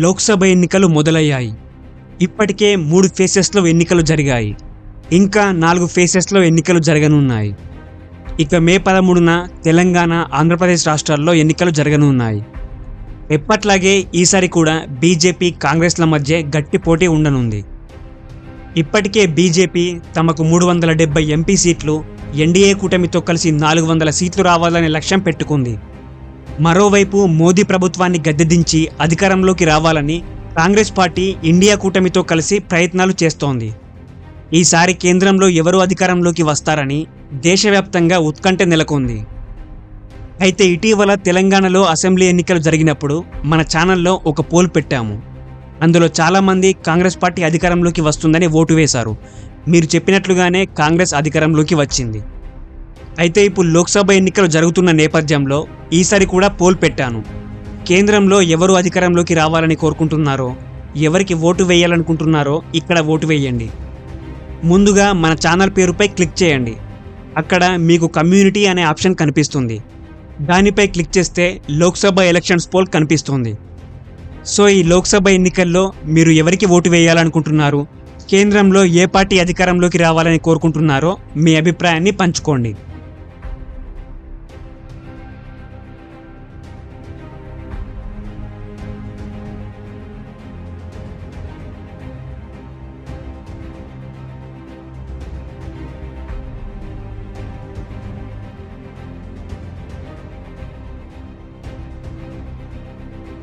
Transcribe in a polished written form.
లోక్సభ ఎన్నికలు మొదలయ్యాయి. ఇప్పటికే 3 ఫేసెస్లో ఎన్నికలు జరిగాయి. ఇంకా 4 ఫేసెస్లో ఎన్నికలు జరగనున్నాయి. ఇక మే 13న తెలంగాణ, ఆంధ్రప్రదేశ్ రాష్ట్రాల్లో ఎన్నికలు జరగనున్నాయి. ఎప్పట్లాగే ఈసారి కూడా బీజేపీ, కాంగ్రెస్ల మధ్య గట్టి పోటీ ఉండనుంది. ఇప్పటికే బీజేపీ తమకు 370 ఎంపీ సీట్లు, ఎన్డీఏ కూటమితో కలిసి 400 సీట్లు రావాలనే లక్ష్యం పెట్టుకుంది. మరోవైపు మోదీ ప్రభుత్వాన్ని గద్దెదించి అధికారంలోకి రావాలని కాంగ్రెస్ పార్టీ ఇండియా కూటమితో కలిసి ప్రయత్నాలు చేస్తోంది. ఈసారి కేంద్రంలో ఎవరు అధికారంలోకి వస్తారని దేశవ్యాప్తంగా ఉత్కంఠ నెలకొంది. అయితే ఇటీవల తెలంగాణలో అసెంబ్లీ ఎన్నికలు జరిగినప్పుడు మన ఛానల్లో ఒక పోల్ పెట్టాము. అందులో చాలామంది కాంగ్రెస్ పార్టీ అధికారంలోకి వస్తుందని ఓటు వేశారు. మీరు చెప్పినట్లుగానే కాంగ్రెస్ అధికారంలోకి వచ్చింది. అయితే ఇప్పుడు లోక్సభ ఎన్నికలు జరుగుతున్న నేపథ్యంలో ఈసారి కూడా పోల్ పెట్టాను. కేంద్రంలో ఎవరు అధికారంలోకి రావాలని కోరుకుంటున్నారో, ఎవరికి ఓటు వేయాలనుకుంటున్నారో ఇక్కడ ఓటు వేయండి. ముందుగా మన ఛానల్ పేరుపై క్లిక్ చేయండి. అక్కడ మీకు కమ్యూనిటీ అనే ఆప్షన్ కనిపిస్తుంది. దానిపై క్లిక్ చేస్తే లోక్సభ ఎలక్షన్స్ పోల్ కనిపిస్తుంది. సో ఈ లోక్సభ ఎన్నికల్లో మీరు ఎవరికి ఓటు వేయాలనుకుంటున్నారు, కేంద్రంలో ఏ పార్టీ అధికారంలోకి రావాలని కోరుకుంటున్నారో మీ అభిప్రాయాన్ని పంచుకోండి.